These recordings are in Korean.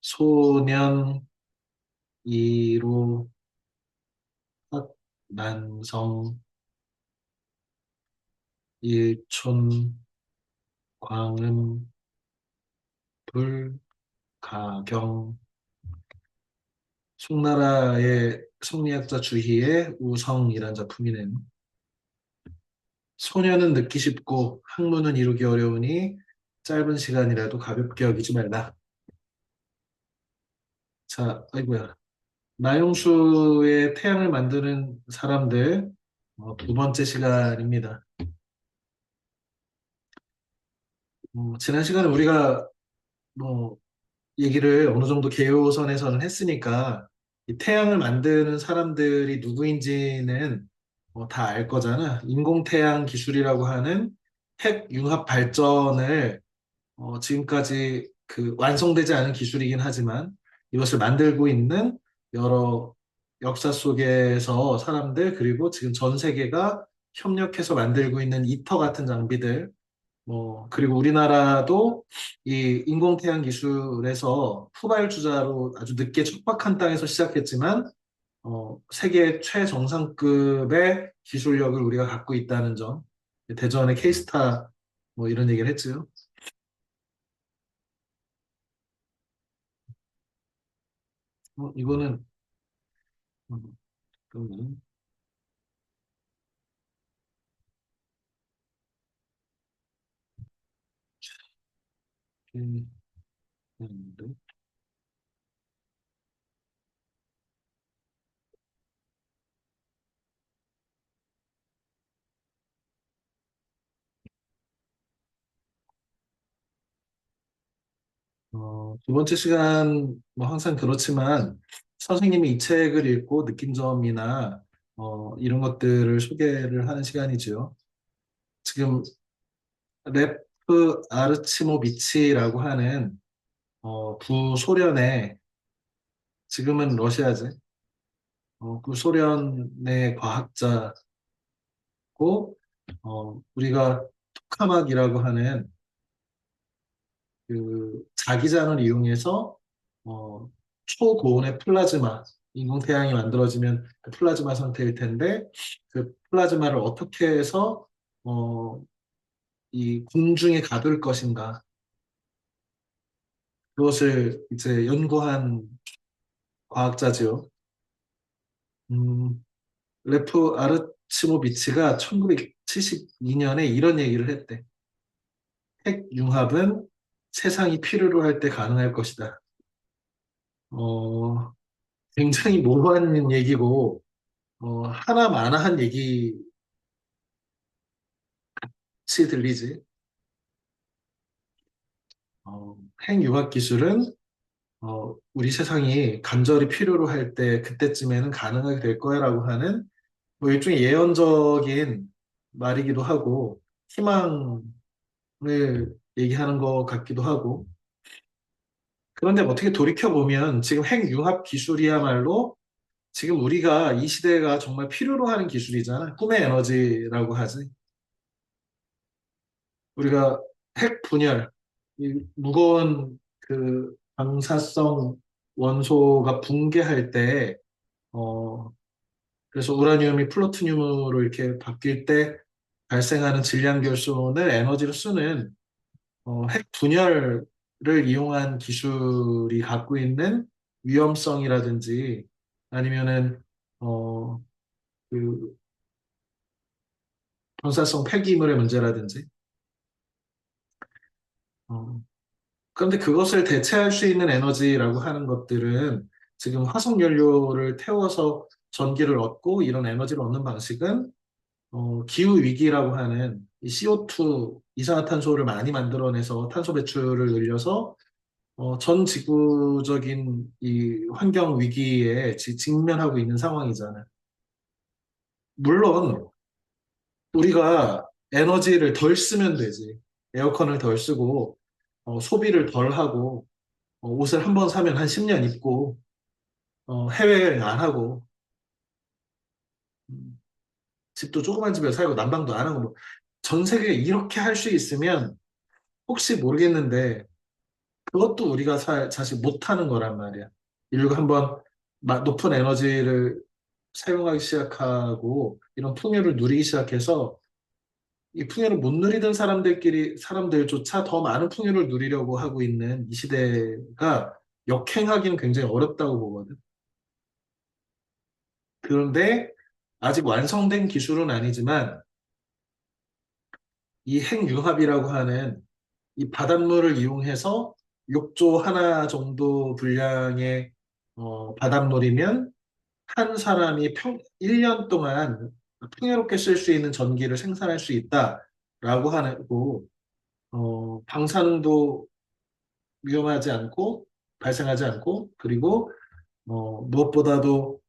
소년, 이로, 헛, 난성, 일촌, 광음, 불, 가경, 송나라의 성리학자 주희의 우성이란 작품이네요. 소녀는 듣기 쉽고 학문은 이루기 어려우니 짧은 시간이라도 가볍게 여기지 말라. 자, 아이고야. 나용수의 태양을 만드는 사람들 두 번째 시간입니다. 지난 시간에 우리가 뭐 얘기를 어느 정도 개요선에서는 했으니까 이 태양을 만드는 사람들이 누구인지는 다 알 거잖아. 인공태양 기술이라고 하는 핵 융합 발전을 지금까지 그 완성되지 않은 기술이긴 하지만 이것을 만들고 있는 여러 역사 속에서 사람들 그리고 지금 전 세계가 협력해서 만들고 있는 이터 같은 장비들 그리고 우리나라도 이 인공태양 기술에서 후발주자로 아주 늦게 척박한 땅에서 시작했지만 세계 최정상급의 기술력을 우리가 갖고 있다는 점 대전의 K스타 이런 얘기를 했죠. 이거는 그러면 음, 음, 두 번째 시간 뭐 항상 그렇지만 선생님이 이 책을 읽고 느낀 점이나 이런 것들을 소개를 하는 시간이죠. 지금 레프 아르치모비치라고 하는 구소련의 지금은 러시아제 구소련의 과학자고 우리가 토카막이라고 하는 그 자기장을 이용해서 초고온의 플라즈마, 인공태양이 만들어지면 그 플라즈마 상태일 텐데 그 플라즈마를 어떻게 해서 어, 이 공중에 가둘 것인가 그것을 이제 연구한 과학자지요. 음, 레프 아르치모비치가 1972년에 이런 얘기를 했대. 핵융합은 세상이 필요로 할 때 가능할 것이다. 어, 굉장히 모호한 얘기고 하나마나한 얘기같이 들리지. 핵융합 기술은 우리 세상이 간절히 필요로 할 때 그때쯤에는 가능하게 될 거야라고 하는 뭐 일종의 예언적인 말이기도 하고 희망을 얘기하는 것 같기도 하고 그런데 어떻게 돌이켜보면 지금 핵융합 기술이야말로 지금 우리가 이 시대가 정말 필요로 하는 기술이잖아. 꿈의 에너지라고 하지. 우리가 핵 분열, 이 무거운 그 방사성 원소가 붕괴할 때, 어, 그래서 우라늄이 플루토늄으로 이렇게 바뀔 때 발생하는 질량 결손을 에너지로 쓰는 핵 분열을 이용한 기술이 갖고 있는 위험성이라든지 아니면은 어, 그 방사성 폐기물의 문제라든지 어, 그런데 그것을 대체할 수 있는 에너지라고 하는 것들은 지금 화석 연료를 태워서 전기를 얻고 이런 에너지를 얻는 방식은 기후 위기라고 하는 이 CO2 이산화탄소를 많이 만들어내서 탄소 배출을 늘려서 전 지구적인 이 환경 위기에 직면하고 있는 상황이잖아요. 물론 우리가 에너지를 덜 쓰면 되지. 에어컨을 덜 쓰고 소비를 덜 하고 옷을 한 번 사면 한 10년 입고 해외여행 안 하고 집도 조그만 집에 살고 난방도 안 하고 뭐 전 세계에 이렇게 할 수 있으면 혹시 모르겠는데 그것도 우리가 사실 못하는 거란 말이야. 인류가 한번 높은 에너지를 사용하기 시작하고 이런 풍요를 누리기 시작해서 이 풍요를 못 누리던 사람들조차 더 많은 풍요를 누리려고 하고 있는 이 시대가 역행하기는 굉장히 어렵다고 보거든. 그런데 아직 완성된 기술은 아니지만 이 핵융합이라고 하는 이 바닷물을 이용해서 욕조 하나 정도 분량의 바닷물이면 한 사람이 1년 동안 풍요롭게 쓸 수 있는 전기를 생산할 수 있다라고 하고, 방사능도 위험하지 않고, 발생하지 않고, 그리고, 무엇보다도,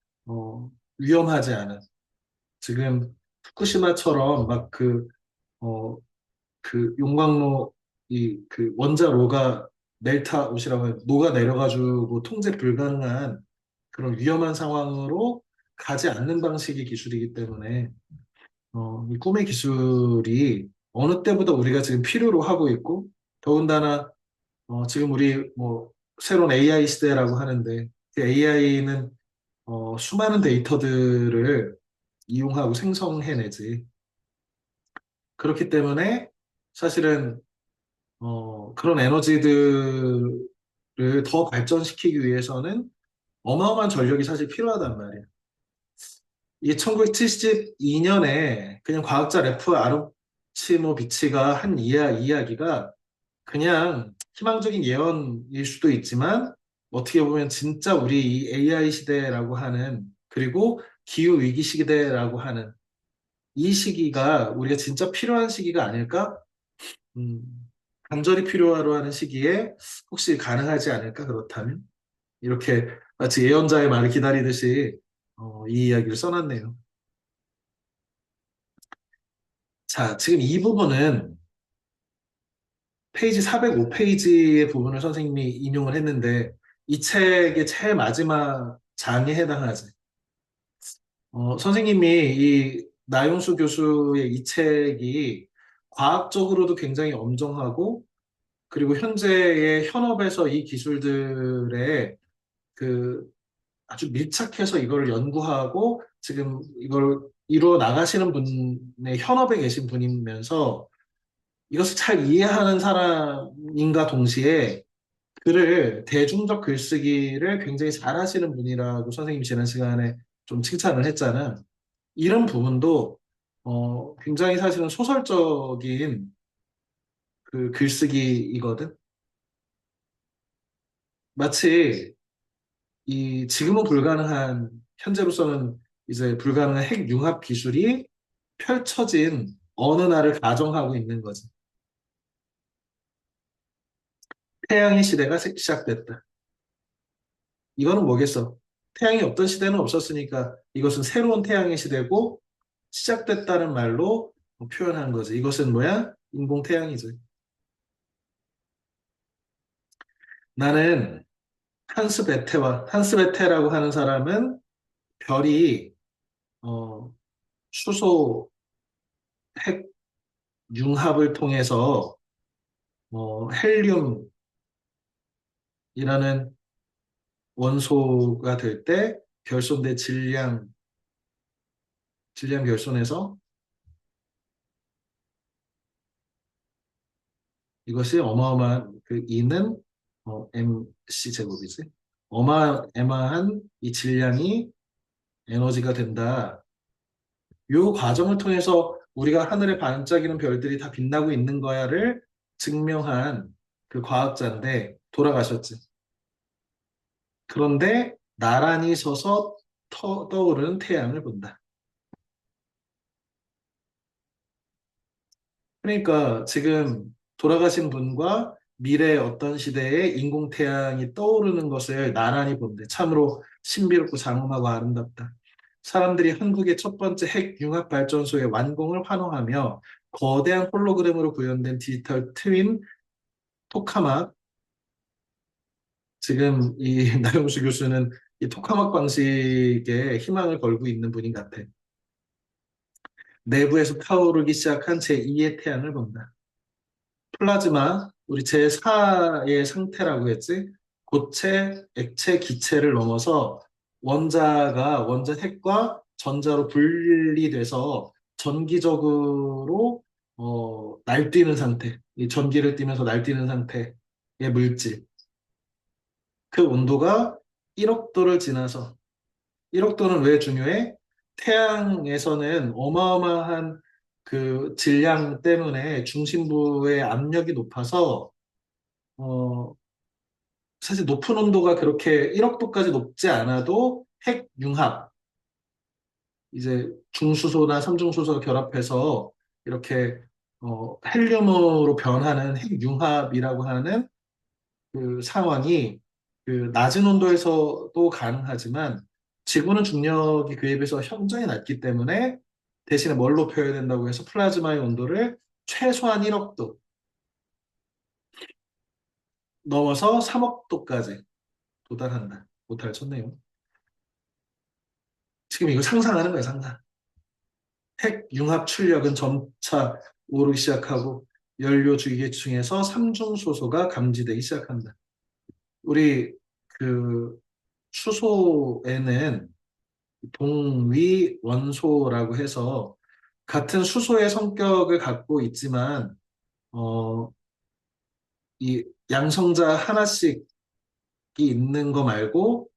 위험하지 않은, 지금, 후쿠시마처럼 막 어, 용광로, 그 원자로가 멜트아웃이라고 해요. 녹아 내려가지고 통제 불가능한 그런 위험한 상황으로 가지 않는 방식의 기술이기 때문에 이 꿈의 기술이 어느 때보다 우리가 지금 필요로 하고 있고 더군다나 지금 우리 뭐 새로운 AI 시대라고 하는데 그 AI는 수많은 데이터들을 이용하고 생성해내지. 그렇기 때문에 사실은 그런 에너지들을 더 발전시키기 위해서는 어마어마한 전력이 사실 필요하단 말이에요. 이게 1972년에 그냥 과학자 래프 아르치모비치가 한 이야기가 그냥 희망적인 예언일 수도 있지만 어떻게 보면 진짜 우리 이 AI 시대라고 하는 그리고 기후 위기 시대라고 하는 이 시기가 우리가 진짜 필요한 시기가 아닐까? 음, 간절히 필요하로 하는 시기에 혹시 가능하지 않을까? 그렇다면 이렇게 마치 예언자의 말을 기다리듯이 이 이야기를 써놨네요. 자, 지금 이 부분은 페이지 405페이지의 부분을 선생님이 인용을 했는데 이 책의 제일 마지막 장에 해당하지. 선생님이 이 나용수 교수의 이 책이 과학적으로도 굉장히 엄정하고 그리고 현재의 현업에서 이 기술들의 그 아주 밀착해서 이걸 연구하고 지금 이걸 이루어 나가시는 분의 현업에 계신 분이면서 이것을 잘 이해하는 사람인가 동시에 글을 대중적 글쓰기를 굉장히 잘하시는 분이라고 선생님이 지난 시간에 좀 칭찬을 했잖아. 이런 부분도 굉장히 사실은 소설적인 그 글쓰기이거든. 마치 이 지금은 불가능한 현재로서는 이제 불가능한 핵융합 기술이 펼쳐진 어느 날을 가정하고 있는 거지. 태양의 시대가 시작됐다. 이거는 뭐겠어? 태양이 없던 시대는 없었으니까 이것은 새로운 태양의 시대고 시작됐다는 말로 표현한 거지. 이것은 뭐야? 인공 태양이지. 나는 한스 베테라고 하는 사람은 별이 어, 수소 핵 융합을 통해서 헬륨이라는 원소가 될 때 별손대 질량 별손에서 이것이 어마어마한 그 E는 MC 제곱이지. 어마어마한 이 질량이 에너지가 된다. 이 과정을 통해서 우리가 하늘에 반짝이는 별들이 다 빛나고 있는 거야를 증명한 그 과학자인데 돌아가셨지. 그런데 나란히 서서 떠오르는 태양을 본다. 그러니까 지금 돌아가신 분과 미래의 어떤 시대에 인공태양이 떠오르는 것을 나란히 본대. 참으로 신비롭고 장엄하고 아름답다. 사람들이 한국의 첫 번째 핵융합발전소의 완공을 환호하며 거대한 홀로그램으로 구현된 디지털 트윈 토카막, 지금 이 나영수 교수는 이 토카막 방식에 희망을 걸고 있는 분인 같아. 내부에서 타오르기 시작한 제2의 태양을 본다. 플라즈마, 우리 제4의 상태라고 했지? 고체, 액체, 기체를 넘어서 원자 핵과 전자로 분리돼서 전기적으로 날뛰는 상태, 이 전기를 띠면서 날뛰는 상태의 물질. 그 온도가 1억 도를 지나서 1억 도는 왜 중요해? 태양에서는 어마어마한 그 질량 때문에 중심부의 압력이 높아서 어, 사실 높은 온도가 그렇게 1억 도까지 높지 않아도 핵융합, 이제 중수소나 삼중수소가 결합해서 이렇게 헬륨으로 변하는 핵융합이라고 하는 그 상황이 그 낮은 온도에서도 가능하지만 지구는 중력이 그에 비해서 현저히 낮기 때문에 대신에 뭘 높여야 된다고 해서 플라즈마의 온도를 최소한 1억 도 넘어서 3억 도까지 도달한다. 못할 쳤네요. 지금 이거 상상하는 거예요, 상상. 핵 융합 출력은 점차 오르기 시작하고 연료 주기계층에서 삼중소소가 감지되기 시작한다. 우리 그 수소에는 동위 원소라고 해서 같은 수소의 성격을 갖고 있지만 어, 이 양성자 하나씩이 있는 거 말고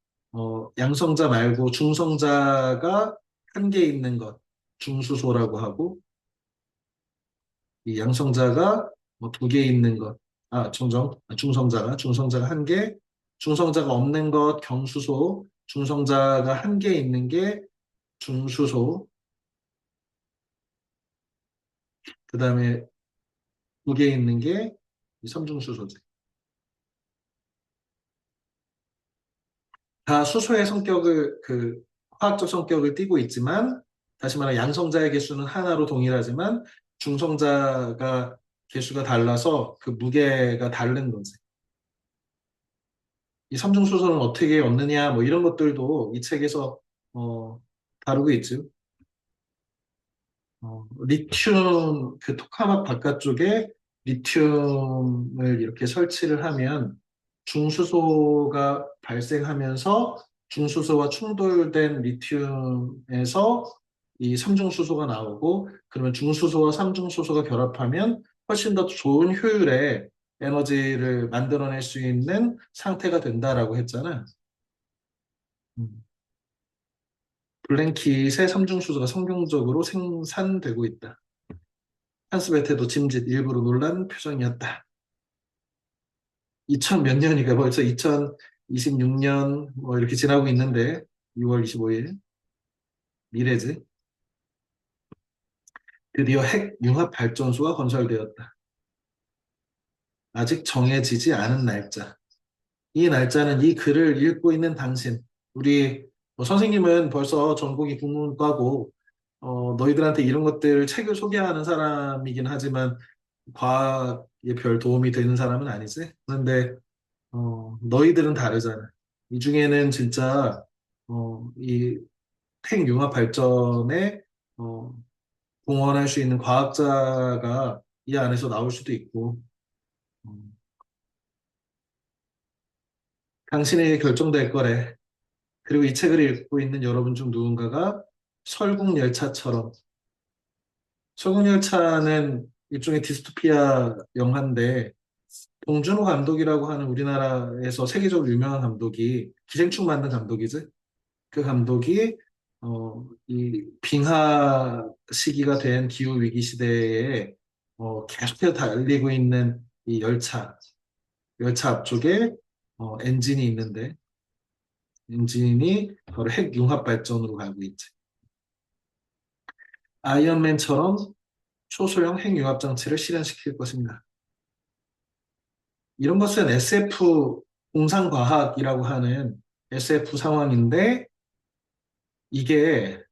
양성자 말고 중성자가 한 개 있는 것 중수소라고 하고 이 양성자가 뭐 두 개 있는 것 중성자가 한 개, 중성자가 없는 것 경수소, 중성자가 한 개 있는 게 중수소, 그 다음에 두 개 있는 게 삼중수소지. 다 수소의 성격을 그 화학적 성격을 띠고 있지만 다시 말해 양성자의 개수는 하나로 동일하지만 중성자가 개수가 달라서 그 무게가 다른 거지. 이 삼중수소는 어떻게 얻느냐 뭐 이런 것들도 이 책에서 어, 다루고 있죠. 리튬 그 토카막 바깥쪽에 리튬을 이렇게 설치를 하면 중수소가 발생하면서 중수소와 충돌된 리튬에서 이 삼중수소가 나오고 그러면 중수소와 삼중수소가 결합하면 훨씬 더 좋은 효율의 에너지를 만들어낼 수 있는 상태가 된다라고 했잖아. 음. 블랭킷의 삼중수소가 성공적으로 생산되고 있다. 한스 베테도 짐짓 일부러 놀란 표정이었다. 2000 몇 년이니까 벌써 2026년 뭐 이렇게 지나고 있는데 6월 25일 미래지. 드디어 핵 융합 발전소가 건설되었다. 아직 정해지지 않은 날짜. 이 날짜는 이 글을 읽고 있는 당신. 우리 선생님은 벌써 전공이 국문과고 너희들한테 이런 것들 책을 소개하는 사람이긴 하지만 과학에 별 도움이 되는 사람은 아니지. 그런데 너희들은 다르잖아. 이 중에는 진짜 이 핵융합 발전에 어, 공헌할 수 있는 과학자가 이 안에서 나올 수도 있고, 음, 당신에게 결정될 거래. 그리고 이 책을 읽고 있는 여러분 중 누군가가 설국열차처럼, 설국열차는 일종의 디스토피아 영화인데, 봉준호 감독이라고 하는 우리나라에서 세계적으로 유명한 감독이 기생충 만든 감독이지. 그 감독이 이 빙하 시기가 된 기후 위기 시대에 계속해서 달리고 있는 이 열차 앞쪽에 엔진이 있는데 엔진이 바로 핵 융합 발전으로 가고 있지. 아이언맨처럼 초소형 핵 융합 장치를 실현시킬 것입니다. 이런 것은 SF 공상과학이라고 하는 SF 상황인데 이게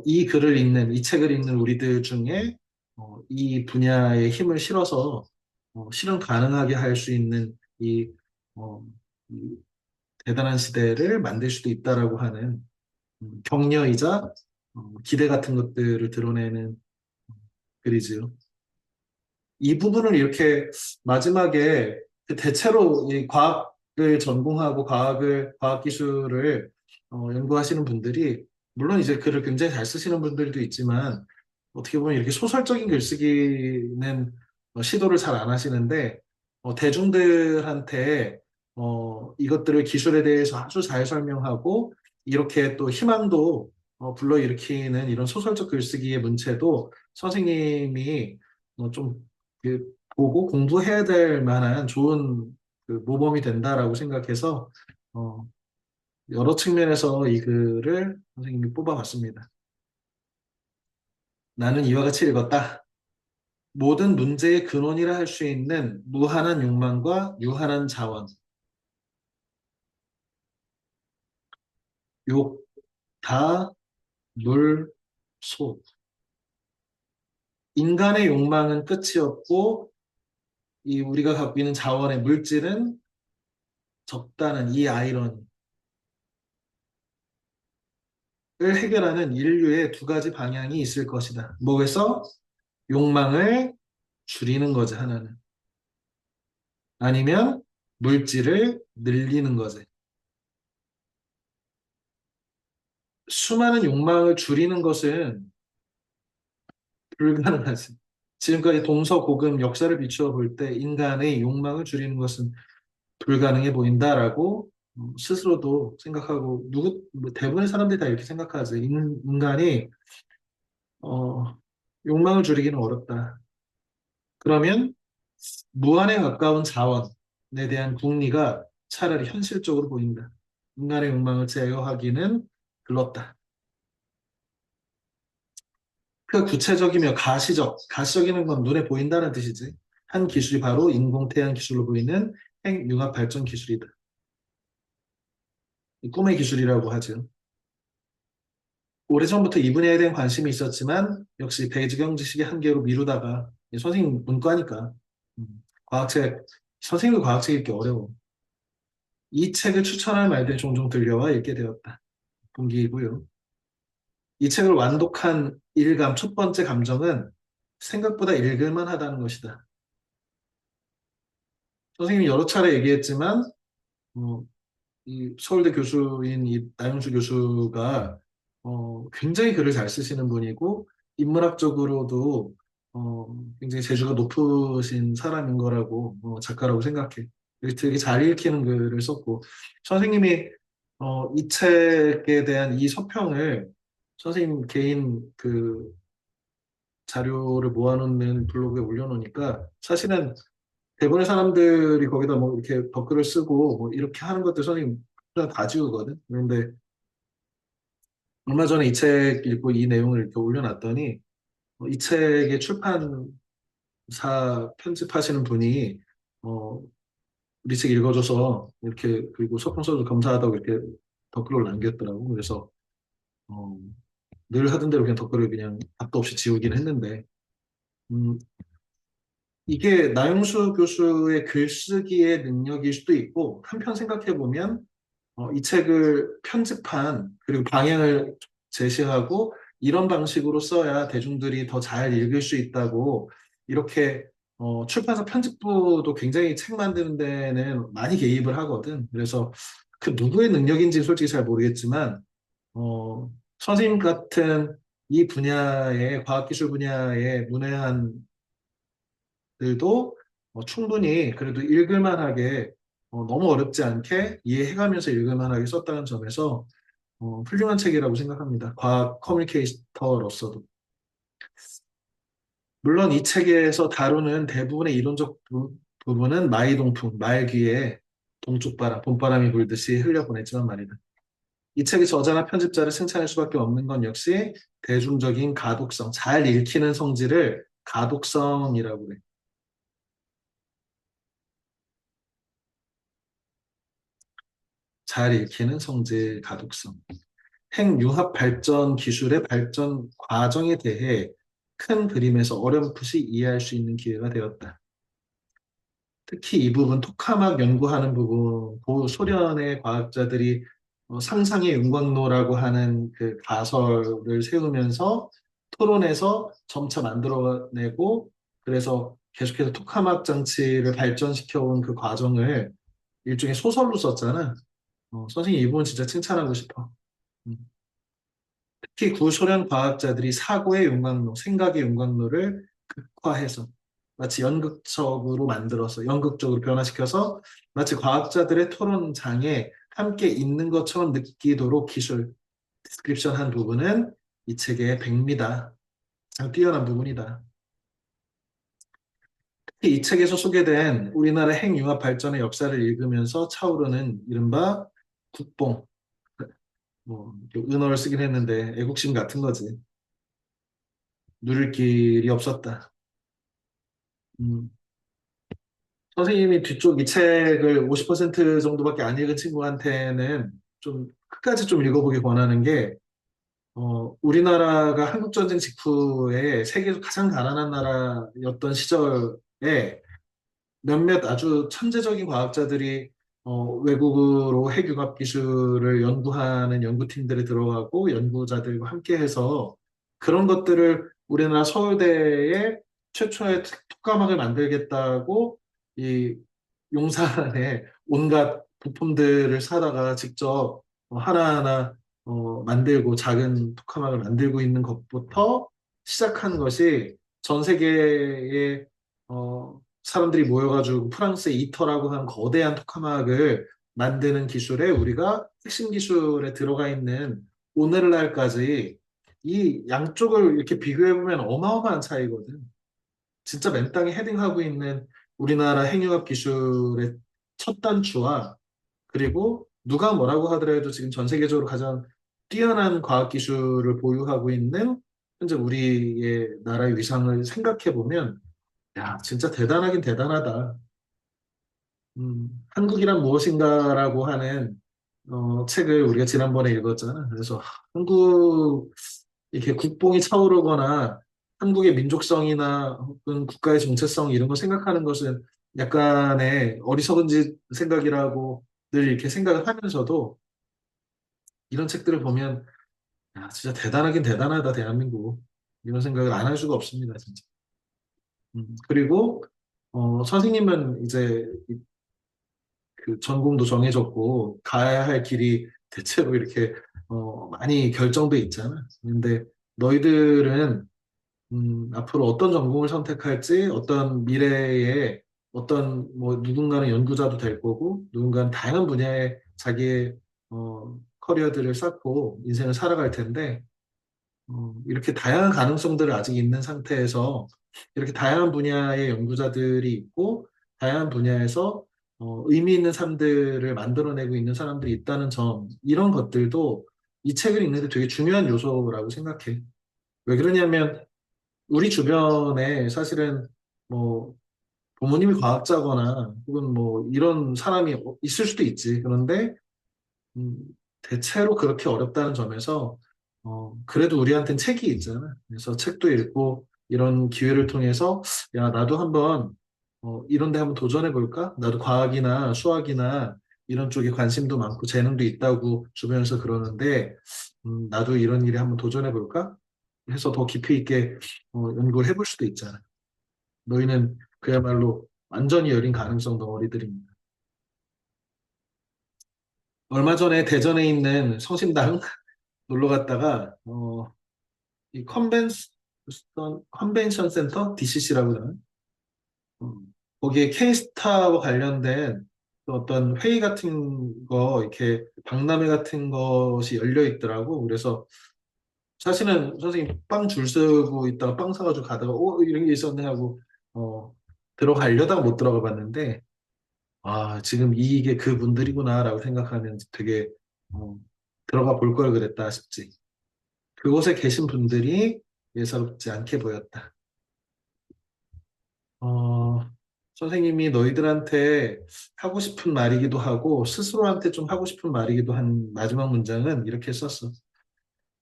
이 글을 읽는, 이 책을 읽는 우리들 중에 이 분야에 힘을 실어서 실현 가능하게 할 수 있는 어, 이 대단한 시대를 만들 수도 있다라고 하는 격려이자 기대 같은 것들을 드러내는 글이지요. 이 부분을 이렇게 마지막에 그 대체로 이 과학을 전공하고 과학기술을 연구하시는 분들이, 물론 이제 글을 굉장히 잘 쓰시는 분들도 있지만, 어떻게 보면 이렇게 소설적인 글쓰기는 시도를 잘 안 하시는데, 대중들한테 이것들을 기술에 대해서 아주 잘 설명하고, 이렇게 또 희망도 불러일으키는 이런 소설적 글쓰기의 문체도 선생님이 좀 보고 공부해야 될 만한 좋은 모범이 된다라고 생각해서 어, 여러 측면에서 이 글을 선생님이 뽑아봤습니다. 나는 이와 같이 읽었다. 모든 문제의 근원이라 할 수 있는 무한한 욕망과 유한한 자원, 욕, 다, 물, 소. 인간의 욕망은 끝이 없고 이 우리가 갖고 있는 자원의 물질은 적다는 이 아이러니를 해결하는 인류의 두 가지 방향이 있을 것이다. 뭐겠어? 욕망을 줄이는 거지, 하나는. 아니면 물질을 늘리는 거지. 수많은 욕망을 줄이는 것은 불가능하지. 지금까지 동서고금 역사를 비추어 볼 때 인간의 욕망을 줄이는 것은 불가능해 보인다라고 스스로도 생각하고 뭐 대부분의 사람들이 다 이렇게 생각하지. 인간이 어, 욕망을 줄이기는 어렵다. 그러면 무한에 가까운 자원에 대한 궁리가 차라리 현실적으로 보인다. 인간의 욕망을 제어하기는 글렀다. 그 구체적이며 가시적, 가시적이는 건 눈에 보인다는 뜻이지. 한 기술이 바로 인공태양 기술로 보이는 핵융합 발전 기술이다. 꿈의 기술이라고 하죠. 오래전부터 이 분야에 대한 관심이 있었지만 역시 배지경 지식의 한계로 미루다가 선생님 문과니까 과학책, 선생님도 과학책 읽기 어려워. 이 책을 추천할 말들이 종종 들려와 읽게 되었다. 동기이고요. 이 책을 완독한 일감, 첫 번째 감정은 생각보다 읽을만 하다는 것이다. 선생님이 여러 차례 얘기했지만, 어, 이 서울대 교수인 이 나영수 교수가 굉장히 글을 잘 쓰시는 분이고, 인문학적으로도 굉장히 재주가 높으신 사람인 거라고, 작가라고 생각해. 되게 잘 읽히는 글을 썼고, 선생님이 이 책에 대한 이 서평을 선생님 개인 자료를 모아놓는 블로그에 올려놓으니까 사실은 대부분의 사람들이 거기다 뭐 이렇게 댓글을 쓰고 뭐 이렇게 하는 것들 선생님 그냥 다 지우거든. 그런데 얼마 전에 이 책 읽고 이 내용을 이렇게 올려놨더니 이 책의 출판사 편집하시는 분이 어, 우리 책 읽어줘서 이렇게 그리고 서평 써서 감사하다고 이렇게 댓글을 남겼더라고. 그래서 어, 늘 하던 대로 그냥 댓글을 그냥 답도 없이 지우긴 했는데 음, 이게 나영수 교수의 글쓰기의 능력일 수도 있고 한편 생각해 보면 이 책을 편집한 그리고 방향을 제시하고 이런 방식으로 써야 대중들이 더 잘 읽을 수 있다고 이렇게 출판사 편집부도 굉장히 책 만드는 데는 많이 개입을 하거든. 그래서 그 누구의 능력인지 솔직히 잘 모르겠지만 어, 선생님 같은 이 분야의 과학기술 분야의 문외한 들도 충분히 그래도 읽을 만하게 너무 어렵지 않게 이해해가면서 읽을 만하게 썼다는 점에서 훌륭한 책이라고 생각합니다. 과학 커뮤니케이터로서도. 물론 이 책에서 다루는 대부분의 이론적 부분은 마이동풍, 말귀에 동쪽바람, 봄바람이 불듯이 흘려보냈지만 말이다. 이 책의 저자나 편집자를 칭찬할 수밖에 없는 건 역시 대중적인 가독성, 잘 읽히는 성질을 가독성이라고 해. 잘 읽히는 성질 가독성. 핵융합 발전 기술의 발전 과정에 대해 큰 그림에서 어렴풋이 이해할 수 있는 기회가 되었다. 특히 이 부분 토카막 연구하는 부분, 소련의 과학자들이 상상의 윤곽로라고 하는 그 가설을 세우면서 토론에서 점차 만들어내고 그래서 계속해서 토카막 장치를 발전시켜온 그 과정을 일종의 소설로 썼잖아. 선생님 이 부분 진짜 칭찬하고 싶어. 음. 특히 구소련 과학자들이 사고의 윤곽로, 생각의 윤곽로를 극화해서 마치 연극적으로 만들어서 연극적으로 변화시켜서 마치 과학자들의 토론장에 함께 있는 것처럼 느끼도록 기술, 디스크립션 한 부분은 이 책의 백미다. 가장 뛰어난 부분이다. 특히 이 책에서 소개된 우리나라 핵융합 발전의 역사를 읽으면서 차오르는 이른바 국뽕, 뭐 은어를 쓰긴 했는데 애국심 같은 거지. 누릴 길이 없었다. 음, 선생님이 뒤쪽 이 책을 50% 정도밖에 안 읽은 친구한테는 좀 끝까지 좀 읽어보기 권하는 게 우리나라가 한국전쟁 직후에 세계에서 가장 가난한 나라였던 시절에 몇몇 아주 천재적인 과학자들이 외국으로 핵융합 기술을 연구하는 연구팀들에 들어가고 연구자들과 함께해서 그런 것들을 우리나라 서울대에 최초의 특가막을 만들겠다고 이 용산에 온갖 부품들을 사다가 직접 하나하나 만들고 작은 토카막을 만들고 있는 것부터 시작한 것이 전 세계의 사람들이 모여가지고 프랑스의 이터라고 하는 거대한 토카막을 만드는 기술에 우리가 핵심 기술에 들어가 있는 오늘날까지 이 양쪽을 이렇게 비교해보면 어마어마한 차이거든. 진짜 맨 땅에 헤딩하고 있는 우리나라 핵융합 기술의 첫 단추와 그리고 누가 뭐라고 하더라도 지금 전 세계적으로 가장 뛰어난 과학 기술을 보유하고 있는 현재 우리의 나라의 위상을 생각해 보면 야, 진짜 대단하긴 대단하다. 한국이란 무엇인가라고 하는 책을 우리가 지난번에 읽었잖아. 그래서 한국 이렇게 국뽕이 차오르거나 한국의 민족성이나 혹은 국가의 정체성 이런 거 생각하는 것은 약간의 어리석은 짓 생각이라고 늘 이렇게 생각을 하면서도 이런 책들을 보면 야, 진짜 대단하긴 대단하다 대한민국 이런 생각을 안 할 수가 없습니다 진짜. 그리고 선생님은 이제 그 전공도 정해졌고 가야 할 길이 대체로 이렇게 많이 결정돼 있잖아. 근데 너희들은 앞으로 어떤 전공을 선택할지, 어떤 미래에 어떤 뭐 누군가는 연구자도 될 거고, 누군가는 다양한 분야에 자기의 커리어들을 쌓고 인생을 살아갈 텐데, 이렇게 다양한 가능성들을 아직 있는 상태에서 이렇게 다양한 분야의 연구자들이 있고, 다양한 분야에서 의미 있는 삶들을 만들어내고 있는 사람들이 있다는 점, 이런 것들도 이 책을 읽는데 되게 중요한 요소라고 생각해. 왜 그러냐면, 우리 주변에 사실은 뭐 부모님이 과학자거나 혹은 뭐 이런 사람이 있을 수도 있지. 그런데 음, 대체로 그렇게 어렵다는 점에서 그래도 우리한테는 책이 있잖아. 그래서 책도 읽고 이런 기회를 통해서 야, 나도 한번 이런 데 한번 도전해 볼까? 나도 과학이나 수학이나 이런 쪽에 관심도 많고 재능도 있다고 주변에서 그러는데 나도 이런 일에 한번 도전해 볼까? 해서 더 깊이 있게 연구를 해볼 수도 있잖아. 너희는 그야말로 완전히 열린 가능성 덩어리들입니다. 얼마 전에 대전에 있는 성심당 놀러 갔다가 이 컨벤션 센터 DCC라고 하는 거기에 K스타와 관련된 또 어떤 회의 같은 거 이렇게 박람회 같은 것이 열려 있더라고. 그래서 사실은 선생님 빵 줄 서고 있다가 빵 사가지고 가다가 이런 게 있었네 하고 어, 들어가려다가 못 들어가 봤는데 아 지금 이게 그분들이구나라고 생각하면 되게 어, 들어가 볼 걸 그랬다 싶지. 그곳에 계신 분들이 예사롭지 않게 보였다. 어, 선생님이 너희들한테 하고 싶은 말이기도 하고 스스로한테 좀 하고 싶은 말이기도 한 마지막 문장은 이렇게 썼어.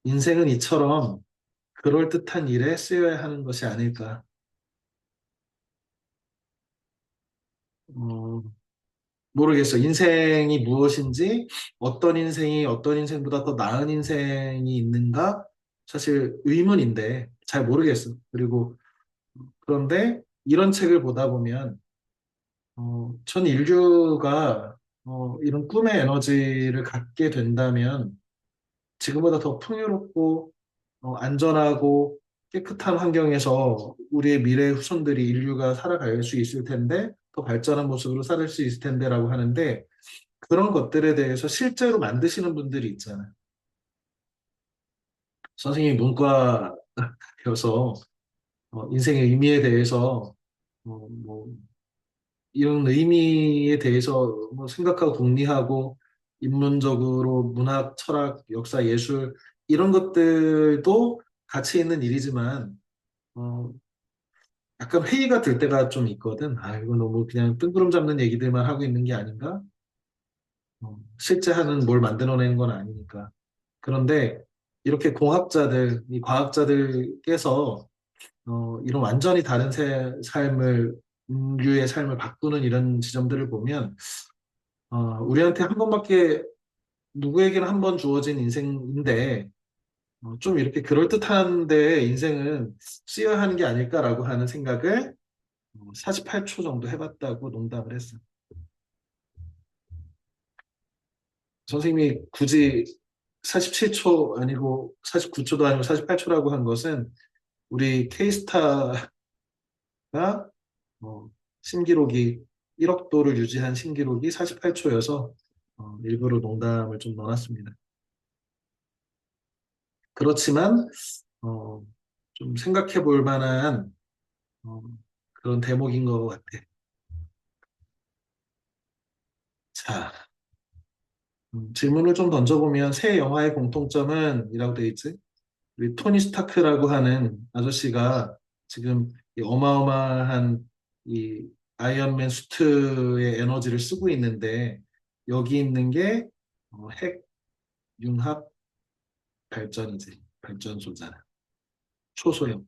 인생은 이처럼 그럴듯한 일에 쓰여야 하는 것이 아닐까. 어, 모르겠어. 인생이 무엇인지, 어떤 인생이 어떤 인생보다 더 나은 인생이 있는가? 사실 의문인데 잘 모르겠어. 그리고 그런데 이런 책을 보다 보면 전 인류가 이런 꿈의 에너지를 갖게 된다면 지금보다 더 풍요롭고 안전하고 깨끗한 환경에서 우리의 미래 후손들이 인류가 살아갈 수 있을 텐데 더 발전한 모습으로 살을 수 있을 텐데라고 하는데 그런 것들에 대해서 실제로 만드시는 분들이 있잖아요. 선생님이 문과여서 인생의 의미에 대해서 뭐 이런 의미에 대해서 뭐 생각하고 궁리하고 인문적으로 문학, 철학, 역사, 예술 이런 것들도 가치 있는 일이지만 어, 약간 회의가 들 때가 좀 있거든. 아, 이거 너무 그냥 뜬구름 잡는 얘기들만 하고 있는 게 아닌가? 실제 하는 뭘 만들어내는 건 아니니까. 그런데 이렇게 공학자들, 이 과학자들께서 이런 완전히 다른 삶을, 인류의 삶을 바꾸는 이런 지점들을 보면 우리한테 한 번밖에 누구에게나 한 번 주어진 인생인데 좀 이렇게 그럴듯한데 인생은 쓰여야 하는 게 아닐까라고 하는 생각을 48초 정도 해봤다고 농담을 했어. 선생님이 굳이 47초 아니고 49초도 아니고 48초라고 한 것은 우리 케이스타가 어, 신기록이 1억 도를 유지한 신기록이 48초여서 일부러 농담을 좀 넣어놨습니다. 그렇지만 어, 좀 생각해 볼 만한 어, 그런 대목인 것 같아. 자, 질문을 좀 던져보면 새 영화의 공통점은 이라고 돼 있지? 우리 토니 스타크라고 하는 아저씨가 지금 이 어마어마한 이 아이언맨 수트의 에너지를 쓰고 있는데 여기 있는 게 핵 융합 발전이지. 발전소잖아. 초소형.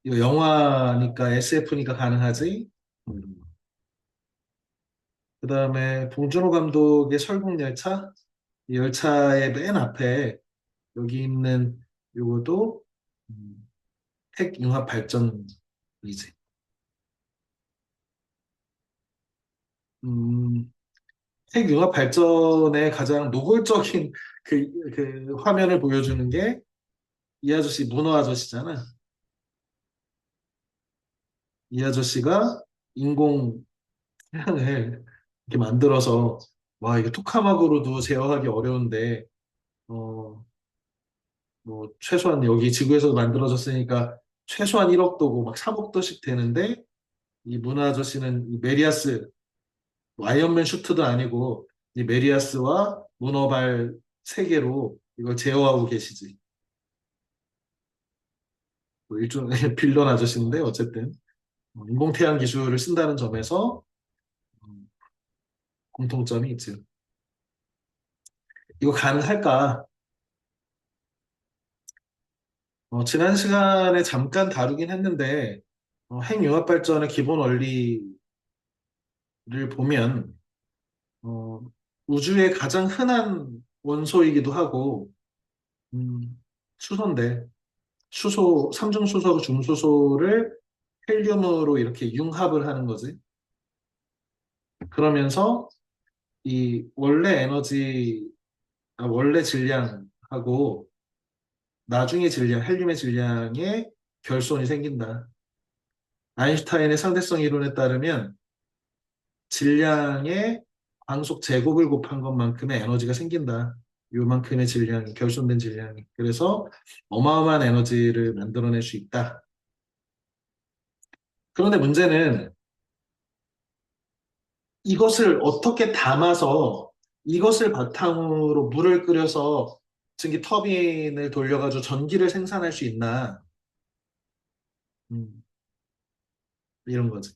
이거 영화니까 SF니까 가능하지. 그다음에 봉준호 감독의 설국열차. 이 열차의 맨 앞에 여기 있는 요것도 음, 핵융합 발전이지. 음, 핵융합 발전의 가장 노골적인 그 화면을 보여주는 게 이 아저씨, 문어 아저씨잖아. 이 아저씨가 인공 태양을 이렇게 만들어서 와, 이게 토카마고로도 제어하기 어려운데 어, 뭐 최소한 여기 지구에서 만들어졌으니까 최소한 1억 도고 막 3억 도씩 되는데 이 문어 아저씨는 이 메리아스 뭐 아이언맨 슈트도 아니고 이 메리아스와 문어발 세 개로 이걸 제어하고 계시지. 뭐 일종의 빌런 아저씨인데 어쨌든 인공태양 기술을 쓴다는 점에서 음, 공통점이 있죠. 이거 가능할까? 지난 시간에 잠깐 다루긴 했는데 핵융합 발전의 기본 원리를 보면 어, 우주의 가장 흔한 원소이기도 하고 음, 수소인데 삼중수소, 중수소를 헬륨으로 이렇게 융합을 하는 거지. 그러면서 이 원래 에너지, 원래 질량하고 나중에 질량, 헬륨의 질량에 결손이 생긴다. 아인슈타인의 상대성 이론에 따르면 질량의 광속 제곱을 곱한 것만큼의 에너지가 생긴다. 요만큼의 질량이, 결손된 질량이. 그래서 어마어마한 에너지를 만들어낼 수 있다. 그런데 문제는 이것을 어떻게 담아서 이것을 바탕으로 물을 끓여서 증기 터빈을 돌려가지고 전기를 생산할 수 있나? 음, 이런 거지.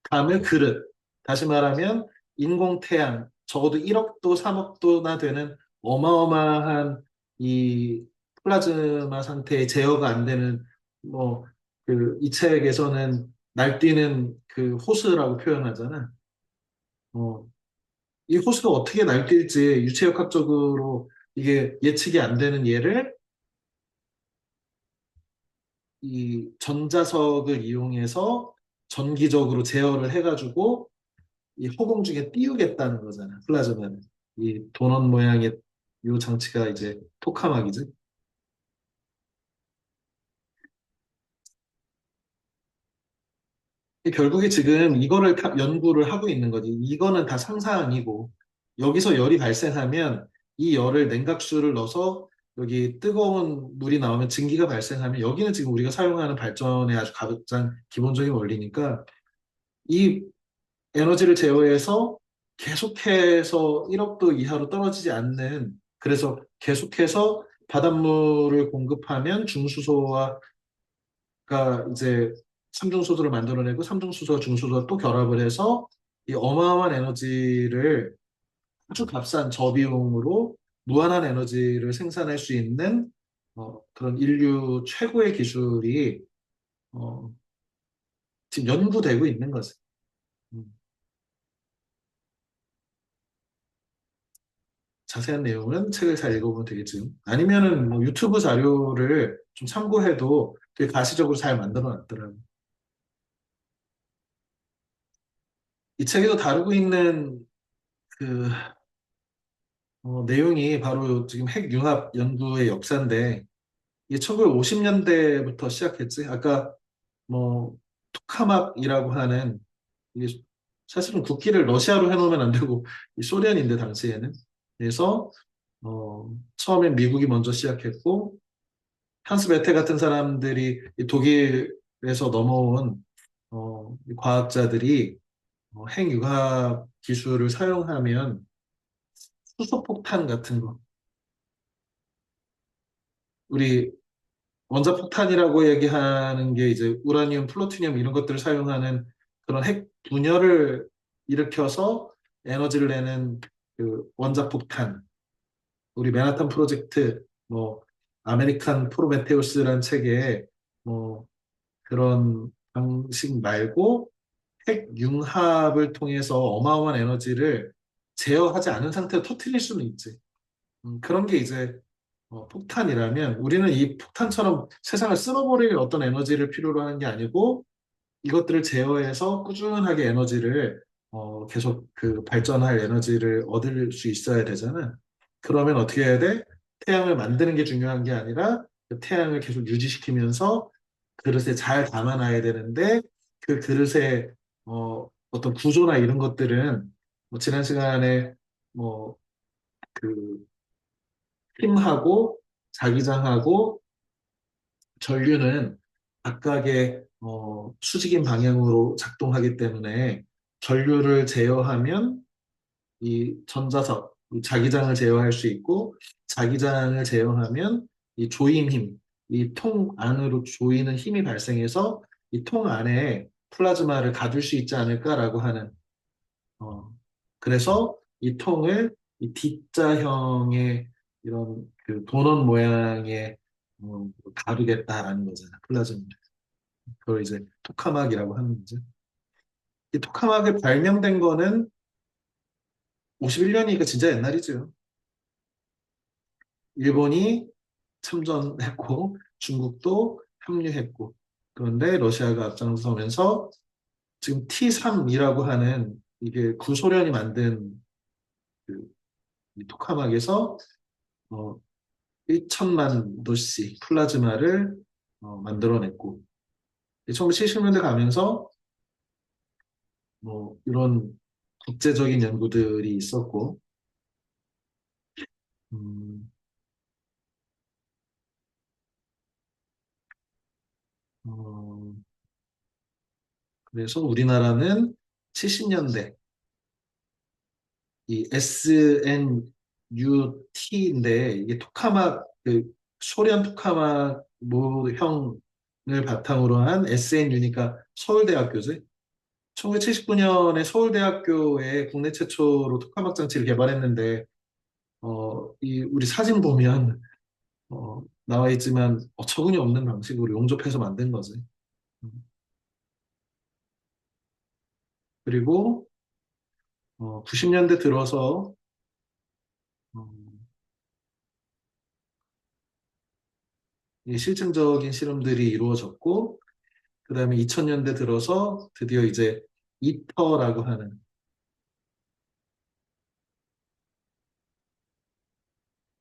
다음에 그릇. 다시 말하면 인공태양, 적어도 1억 도, 3억 도나 되는 어마어마한 이 플라즈마 상태의 제어가 안 되는 뭐 그 이 책에서는 날뛰는 그 호스라고 표현하잖아. 어, 이 호수가 어떻게 날뛸지 유체역학적으로 이게 예측이 안 되는 얘를 이 전자석을 이용해서 전기적으로 제어를 해가지고 이 허공 중에 띄우겠다는 거잖아. 플라즈마는. 이 도넛 모양의 이 장치가 이제 토카막이지. 결국에 지금 이거를 연구를 하고 있는 거지. 이거는 다 상상이고 여기서 열이 발생하면 이 열을 냉각수를 넣어서 여기 뜨거운 물이 나오면 증기가 발생하면 여기는 지금 우리가 사용하는 발전의 아주 가장 기본적인 원리니까 이 에너지를 제어해서 계속해서 1억 도 이하로 떨어지지 않는 그래서 계속해서 바닷물을 공급하면 중수소가 이제 삼중수소를 만들어내고 삼중수소와 중수소가 또 결합을 해서 이 어마어마한 에너지를 아주 값싼 저비용으로 무한한 에너지를 생산할 수 있는 그런 인류 최고의 기술이 어, 지금 연구되고 있는 거지. 음. 자세한 내용은 책을 잘 읽어보면 되겠지. 아니면은 뭐 유튜브 자료를 좀 참고해도 되게 가시적으로 잘 만들어 놨더라고. 이 책에서 다루고 있는 그 내용이 바로 지금 핵융합 연구의 역사인데 이게 1950년대부터 시작했지. 아까 뭐 토카막이라고 하는 이게 사실은 국기를 러시아로 해놓으면 안 되고 이 소련인데 당시에는 그래서 처음엔 미국이 먼저 시작했고 한스 베테 같은 사람들이 이 독일에서 넘어온 이 과학자들이 핵융합 기술을 사용하면 수소폭탄 같은 거 우리 원자폭탄이라고 얘기하는 게 이제 우라늄, 플루토늄 이런 것들을 사용하는 그런 핵 분열을 일으켜서 에너지를 내는 그 원자폭탄, 우리 맨하탄 프로젝트, 뭐 아메리칸 프로메테우스라는 책에 뭐 그런 방식 말고 핵융합을 통해서 어마어마한 에너지를 제어하지 않은 상태로 터뜨릴 수는 있지. 그런 게 이제 폭탄이라면 우리는 이 폭탄처럼 세상을 쓸어버릴 어떤 에너지를 필요로 하는 게 아니고 이것들을 제어해서 꾸준하게 에너지를 계속 그 발전할 에너지를 얻을 수 있어야 되잖아. 그러면 어떻게 해야 돼? 태양을 만드는 게 중요한 게 아니라 그 태양을 계속 유지시키면서 그릇에 잘 담아놔야 되는데 그 그릇의 어떤 구조나 이런 것들은 뭐 지난 시간에 뭐그 힘하고 자기장하고 전류는 각각의 수직인 방향으로 작동하기 때문에 전류를 제어하면 이 전자석, 이 자기장을 제어할 수 있고 자기장을 제어하면 이 조임 힘, 이 통 안으로 조이는 힘이 발생해서 이 통 안에 플라즈마를 가둘 수 있지 않을까라고 하는 어, 그래서 이 통을 이 D자형의 이런 그 도넛 모양의 가루겠다라는 거잖아. 플라즈마. 그걸 이제 토카막이라고 하는 거죠. 이 토카막이 발명된 거는 51년이니까 진짜 옛날이죠. 일본이 참전했고 중국도 합류했고 그런데 러시아가 앞장서면서 지금 T3이라고 하는 이게 구소련이 만든 그이 토카막에서 어, 1천만 도씨 플라즈마를 만들어냈고 1970년대 가면서 뭐 이런 국제적인 연구들이 있었고 음, 어, 그래서 우리나라는 70년대 이 SNUT인데 이게 토카막 그 소련 토카막 모형을 바탕으로 한 SNU니까 서울대학교지. 1979년에 서울대학교에 국내 최초로 토카막 장치를 개발했는데 이 우리 사진 보면 나와 있지만 어처구니 없는 방식으로 용접해서 만든 거지. 음. 그리고 90년대 들어서 어, 이 실증적인 실험들이 이루어졌고, 그 다음에 2000년대 들어서 드디어 이제 이터라고 하는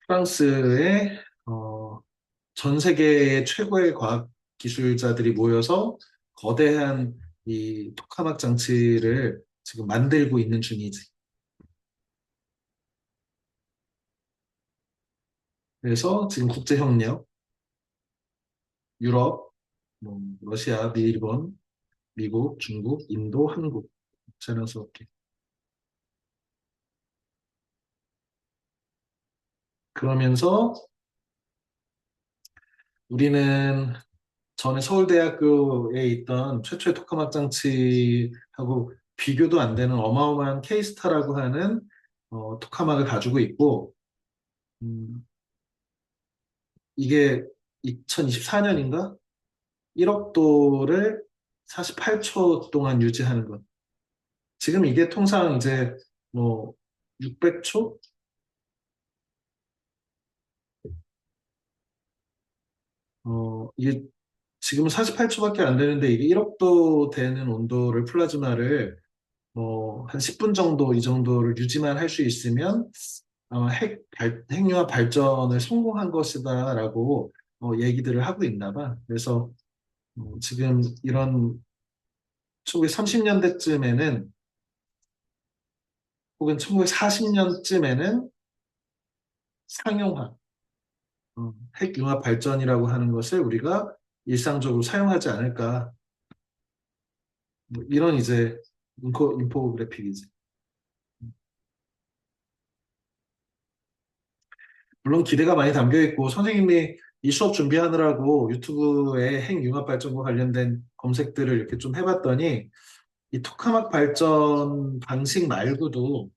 프랑스의 전 세계의 최고의 과학 기술자들이 모여서 거대한 이 토카막 장치를 지금 만들고 있는 중이지. 그래서 지금 국제협력, 유럽, 뭐 러시아, 일본, 미국, 중국, 인도, 한국 자연스럽게. 그러면서 우리는 전에 서울대학교에 있던 최초의 토카막 장치하고 비교도 안 되는 어마어마한 케이스타라고 하는 토카막을 가지고 있고, 음, 이게 2024년인가? 1억 도를 48초 동안 유지하는 것. 지금 이게 통상 이제 뭐 600초? 이게 지금은 48초밖에 안 되는데 이게 1억 도 되는 온도를 플라즈마를 뭐 한 10분 정도 이 정도를 유지만 할 수 있으면 핵융합 발전을 성공한 것이다라고 얘기들을 하고 있나 봐. 그래서 지금 이런 1930년대쯤에는 혹은 1940년쯤에는 상용화, 핵융합 발전이라고 하는 것을 우리가 일상적으로 사용하지 않을까. 뭐 이런 이제 인포그래픽이지. 물론 기대가 많이 담겨 있고 선생님이 이 수업 준비하느라고 유튜브에 핵융합 발전과 관련된 검색들을 이렇게 좀 해봤더니 이 토카막 발전 방식 말고도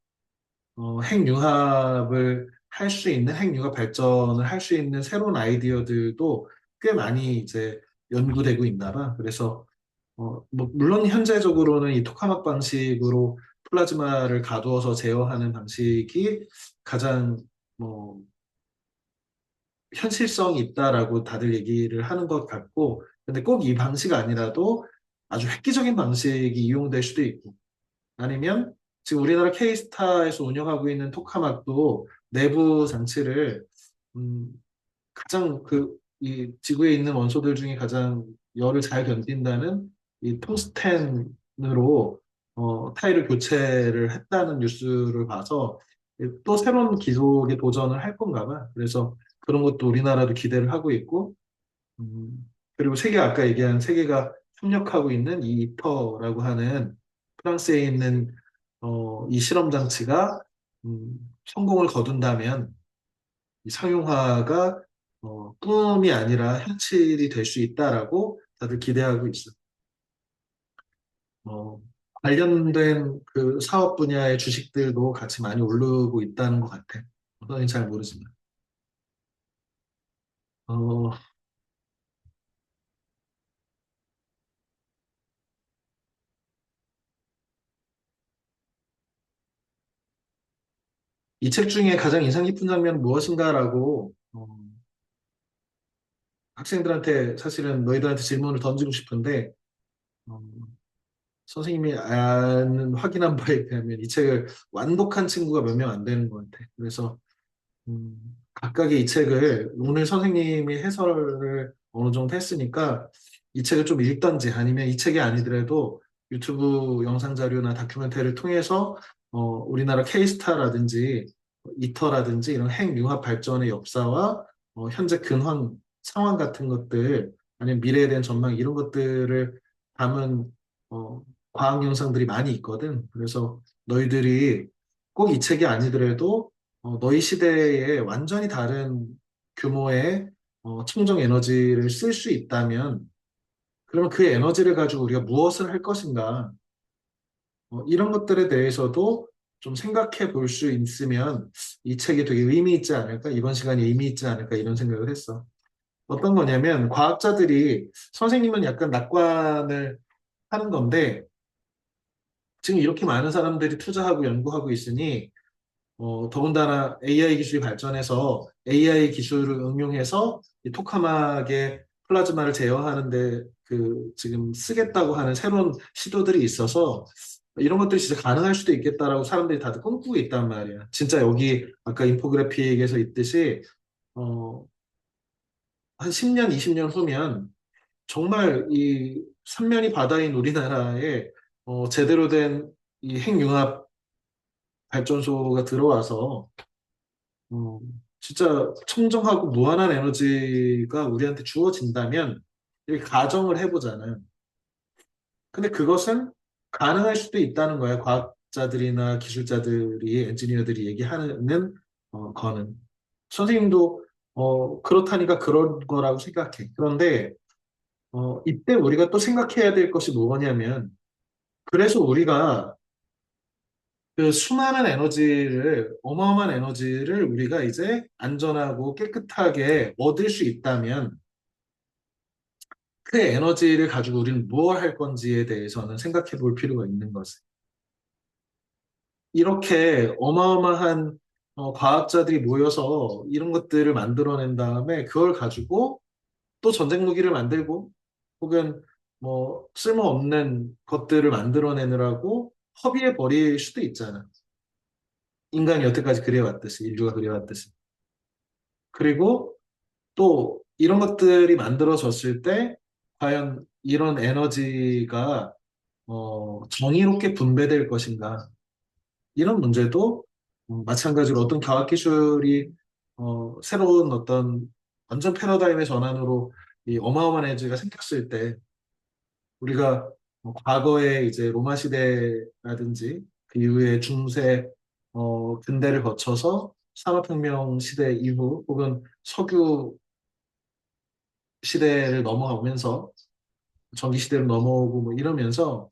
핵융합을 할 수 있는 핵융합 발전을 할 수 있는 새로운 아이디어들도 꽤 많이 이제 연구되고 있나 봐. 그래서 뭐 물론 현재적으로는 이 토카막 방식으로 플라즈마를 가두어서 제어하는 방식이 가장 뭐 현실성이 있다라고 다들 얘기를 하는 것 같고, 근데 꼭 이 방식 아니라도 아주 획기적인 방식이 이용될 수도 있고, 아니면 지금 우리나라 K스타에서 운영하고 있는 토카막도 내부 장치를 음, 가장 이 지구에 있는 원소들 중에 가장 열을 잘 견딘다는 이 퉁스텐으로 타일을 교체를 했다는 뉴스를 봐서 또 새로운 기술에 도전을 할 건가 봐. 그래서 그런 것도 우리나라도 기대를 하고 있고, 그리고 아까 얘기한 세계가 협력하고 있는 이 이터라고 하는 프랑스에 있는 이 실험 장치가 성공을 거둔다면 이 상용화가 꿈이 아니라 현실이 될 수 있다라고 다들 기대하고 있어. 어, 관련된 그 사업 분야의 주식들도 같이 많이 오르고 있다는 것 같아. 저는 잘 모르지만. 어, 이 책 중에 가장 인상 깊은 장면은 무엇인가라고 학생들한테 사실은 너희들한테 질문을 던지고 싶은데 어, 선생님이 아는 확인한 바에 의하면 이 책을 완독한 친구가 몇 명 안 되는 것 같아. 그래서 각각의 이 책을 오늘 선생님이 해설을 어느 정도 했으니까 이 책을 좀 읽던지 아니면 이 책이 아니더라도 유튜브 영상 자료나 다큐멘터리를 통해서 우리나라 케이스타라든지 이터라든지 이런 핵융합 발전의 역사와 현재 근황, 상황 같은 것들 아니면 미래에 대한 전망 이런 것들을 담은 어, 과학 영상들이 많이 있거든. 그래서 너희들이 꼭 이 책이 아니더라도 너희 시대에 완전히 다른 규모의 청정 에너지를 쓸 수 있다면, 그러면 그 에너지를 가지고 우리가 무엇을 할 것인가, 이런 것들에 대해서도 좀 생각해 볼 수 있으면 이 책이 되게 의미 있지 않을까, 이번 시간이 의미 있지 않을까, 이런 생각을 했어. 어떤 거냐면, 과학자들이, 선생님은 약간 낙관을 하는 건데, 지금 이렇게 많은 사람들이 투자하고 연구하고 있으니 더군다나 AI 기술이 발전해서 AI 기술을 응용해서 이 토카막의 플라즈마를 제어하는데 그 지금 쓰겠다고 하는 새로운 시도들이 있어서 이런 것들이 진짜 가능할 수도 있겠다라고 사람들이 다들 꿈꾸고 있단 말이야. 진짜 여기 아까 인포그래픽에서 있듯이 어, 한 10년, 20년 후면 정말 이 삼면이 바다인 우리나라에 제대로 된 이 핵융합 발전소가 들어와서 어, 진짜 청정하고 무한한 에너지가 우리한테 주어진다면 이렇게 가정을 해보잖아요. 근데 그것은 가능할 수도 있다는 거예요. 과학자들이나 기술자들이, 엔지니어들이 얘기하는 거는. 선생님도 그렇다니까 그런 거라고 생각해. 그런데 이때 우리가 또 생각해야 될 것이 뭐냐면 그래서 우리가 그 수많은 에너지를, 어마어마한 에너지를 우리가 이제 안전하고 깨끗하게 얻을 수 있다면 그 에너지를 가지고 우리는 무엇 할 건지에 대해서는 생각해 볼 필요가 있는 거지. 이렇게 어마어마한 과학자들이 모여서 이런 것들을 만들어낸 다음에 그걸 가지고 또 전쟁 무기를 만들고 혹은 뭐 쓸모없는 것들을 만들어내느라고 허비해 버릴 수도 있잖아. 인간이 여태까지 그래왔듯이, 인류가 그래왔듯이. 그리고 또 이런 것들이 만들어졌을 때 과연 이런 에너지가 정의롭게 분배될 것인가? 이런 문제도 마찬가지로 어떤 과학기술이 새로운 어떤 완전 패러다임의 전환으로 이 어마어마한 에너지가 생겼을 때 우리가 과거에 이제 로마 시대라든지 그 이후에 중세 근대를 거쳐서 산업혁명 시대 이후 혹은 석유 시대를 넘어가면서 전기 시대로 넘어오고 뭐 이러면서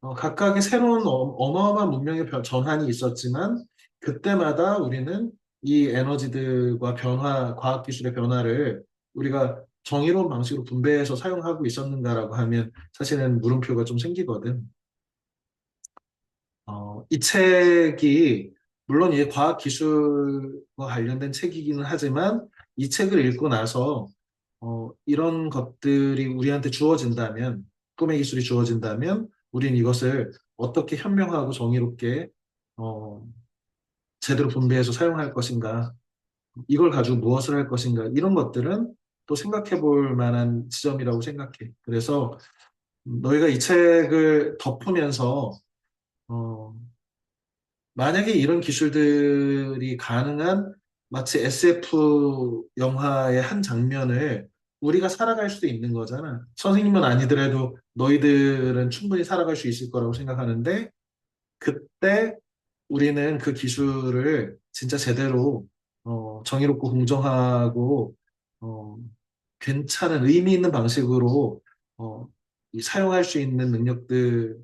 각각의 새로운 어마어마한 문명의 전환이 있었지만 그때마다 우리는 이 에너지들과 변화, 과학기술의 변화를 우리가 정의로운 방식으로 분배해서 사용하고 있었는가라고 하면 사실은 물음표가 좀 생기거든. 이 책이 물론 이게 과학기술과 관련된 책이기는 하지만 이 책을 읽고 나서 이런 것들이 우리한테 주어진다면, 꿈의 기술이 주어진다면, 우린 이것을 어떻게 현명하고 정의롭게 어, 제대로 분배해서 사용할 것인가, 이걸 가지고 무엇을 할 것인가, 이런 것들은 또 생각해 볼 만한 지점이라고 생각해. 그래서 너희가 이 책을 덮으면서 어, 만약에 이런 기술들이 가능한 마치 SF 영화의 한 장면을 우리가 살아갈 수도 있는 거잖아. 선생님은 아니더라도 너희들은 충분히 살아갈 수 있을 거라고 생각하는데 그때 우리는 그 기술을 진짜 제대로 정의롭고 공정하고 어, 괜찮은 의미 있는 방식으로 어, 사용할 수 있는 능력들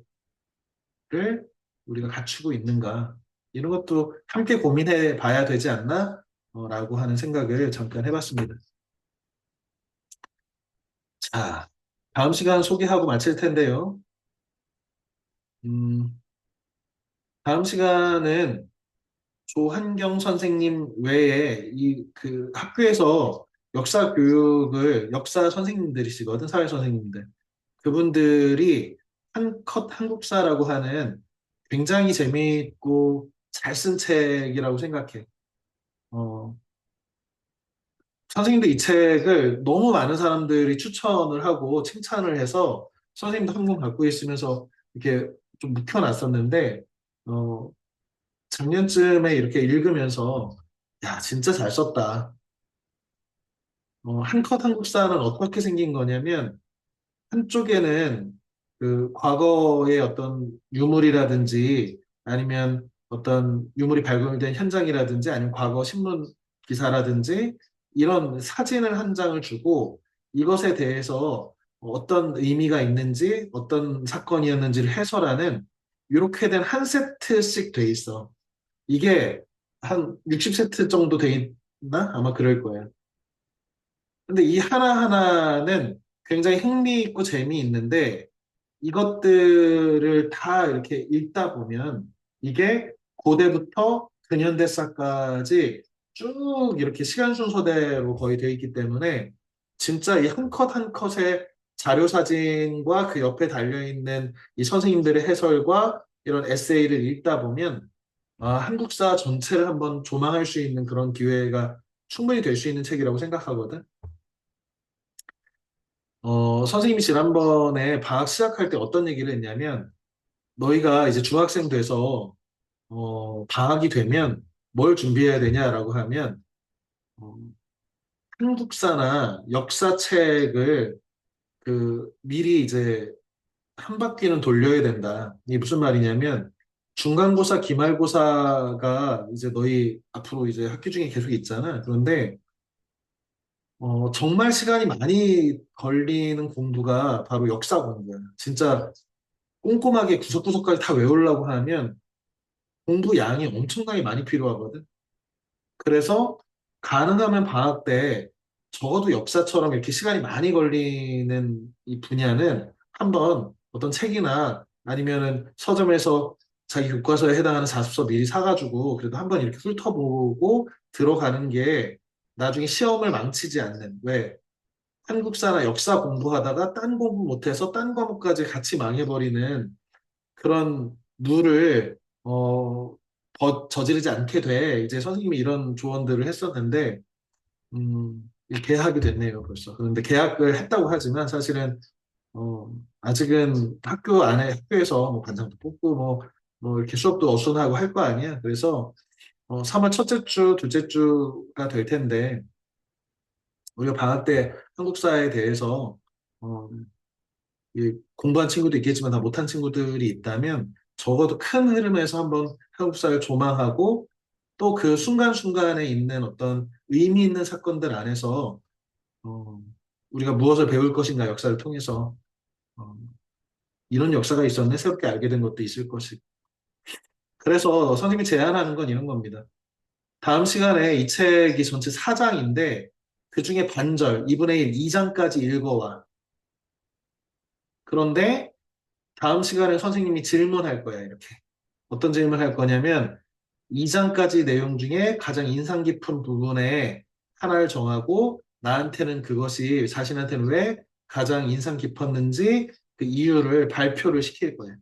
를 우리가 갖추고 있는가 이런 것도 함께 고민해 봐야 되지 않나? 라고 하는 생각을 잠깐 해봤습니다. 자, 다음 시간 소개하고 마칠 텐데요. 음, 다음 시간은 조한경 선생님 외에 이 그 학교에서 역사 교육을 역사 선생님들이시거든, 사회 선생님들. 그분들이 한컷 한국사라고 하는 굉장히 재미있고 잘 쓴 책이라고 생각해. 어, 선생님도 이 책을 너무 많은 사람들이 추천을 하고 칭찬을 해서 선생님도 한 권 갖고 있으면서 이렇게 좀 묵혀놨었는데, 어, 작년쯤에 이렇게 읽으면서, 야, 진짜 잘 썼다. 한컷 한국사는 어떻게 생긴 거냐면, 한쪽에는 그 과거의 어떤 유물이라든지 아니면 어떤 유물이 발견된 현장이라든지 아니면 과거 신문 기사라든지 이런 사진을 한 장을 주고 이것에 대해서 어떤 의미가 있는지 어떤 사건이었는지를 해설하는 이렇게 된 한 세트씩 돼 있어. 이게 한 60세트 정도 돼 있나? 아마 그럴 거예요. 근데 이 하나하나는 굉장히 흥미있고 재미있는데 이것들을 다 이렇게 읽다 보면 이게 고대부터 근현대사까지 쭉 이렇게 시간 순서대로 거의 되어 있기 때문에 진짜 이 한 컷 한 컷의 자료 사진과 그 옆에 달려있는 이 선생님들의 해설과 이런 에세이를 읽다 보면 한국사 전체를 한번 조망할 수 있는 그런 기회가 충분히 될 수 있는 책이라고 생각하거든. 선생님이 지난번에 방학 시작할 때 어떤 얘기를 했냐면 너희가 이제 중학생 돼서 방학이 되면 뭘 준비해야 되냐라고 하면 어, 한국사나 역사책을 그 미리 이제 한 바퀴는 돌려야 된다. 이게 무슨 말이냐면 중간고사, 기말고사가 이제 너희 앞으로 이제 학기 중에 계속 있잖아. 그런데 정말 시간이 많이 걸리는 공부가 바로 역사 공부야. 진짜 꼼꼼하게 구석구석까지 다 외우려고 하면 공부 양이 엄청나게 많이 필요하거든. 그래서 가능하면 방학 때 적어도 역사처럼 이렇게 시간이 많이 걸리는 이 분야는 한번 어떤 책이나 아니면은 서점에서 자기 교과서에 해당하는 자습서 미리 사가지고 그래도 한번 이렇게 훑어보고 들어가는 게 나중에 시험을 망치지 않는, 왜 한국사나 역사 공부하다가 딴 공부 못해서 딴 과목까지 같이 망해버리는 그런 누를 저지르지 않게 돼. 이제 선생님이 이런 조언들을 했었는데 이렇게 하게 됐네요, 벌써. 그런데 계약을 했다고 하지만 사실은 아직은 학교 안에 학교에서 뭐 반장도 뽑고 뭐 이렇게 수업도 어순하고 할 거 아니야. 그래서 3월 첫째 주, 둘째 주가 될 텐데 우리가 방학 때 한국사에 대해서 어, 공부한 친구도 있겠지만 다 못한 친구들이 있다면 적어도 큰 흐름에서 한번 한국사를 조망하고 또 그 순간순간에 있는 어떤 의미 있는 사건들 안에서 어, 우리가 무엇을 배울 것인가 역사를 통해서 어, 이런 역사가 있었네 새롭게 알게 된 것도 있을 것이고 그래서 선생님이 제안하는 건 이런 겁니다. 다음 시간에 이 책이 전체 4장인데 그중에 반절 2분의 1, 2장까지 읽어와. 그런데 다음 시간에 선생님이 질문할 거야 이렇게. 어떤 질문을 할 거냐면 2장까지 내용 중에 가장 인상 깊은 부분에 하나를 정하고 나한테는 그것이 자신한테는 왜 가장 인상 깊었는지 그 이유를 발표를 시킬 거예요.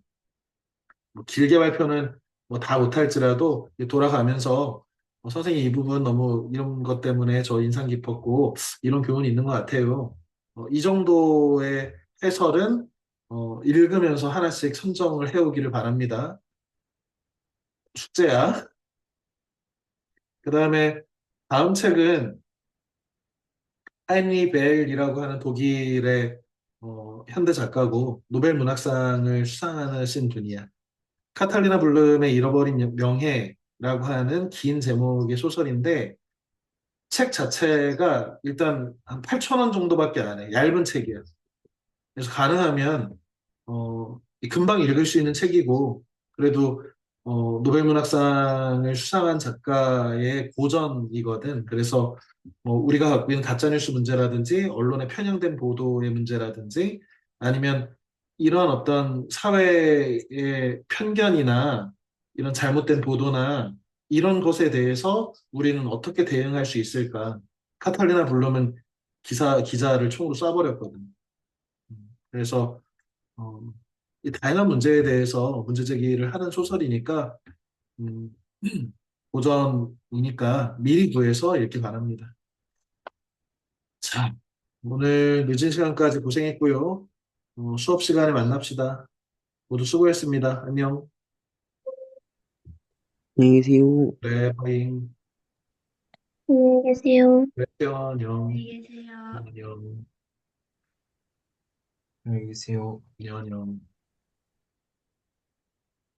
뭐 길게 발표는 뭐 다 못할지라도 돌아가면서 선생님 이 부분 너무 이런 것 때문에 저 인상 깊었고 이런 교훈이 있는 것 같아요. 이 정도의 해설은 읽으면서 하나씩 선정을 해오기를 바랍니다. 숙제야. 그 다음에 다음 책은 하인리 벨이라고 하는 독일의 현대 작가고 노벨 문학상을 수상하신 분이야. 카탈리나 블룸의 잃어버린 명예라고 하는 긴 제목의 소설인데 책 자체가 일단 한 8천 원 정도밖에 안 해. 얇은 책이야. 그래서 가능하면 금방 읽을 수 있는 책이고 그래도 노벨문학상을 수상한 작가의 고전이거든. 그래서 우리가 갖고 있는 가짜뉴스 문제라든지 언론의 편향된 보도의 문제라든지 아니면 이런 어떤 사회의 편견이나 이런 잘못된 보도나 이런 것에 대해서 우리는 어떻게 대응할 수 있을까? 카탈리나 블룸은 기자를 총으로 쏴버렸거든. 그래서 어, 이 다양한 문제에 대해서 문제 제기를 하는 소설이니까 음, 고전이니까 미리 구해서 읽기 바랍니다. 자, 오늘 늦은 시간까지 고생했고요. 수업 시간에 만납시다. 모두 수고했습니다. 안녕. 안녕히 계세요. 네, 바잉. 안녕히 계세요. 네, 안녕. 안녕히 계세요. 안녕. 안녕히 계세요. 안녕. 안녕.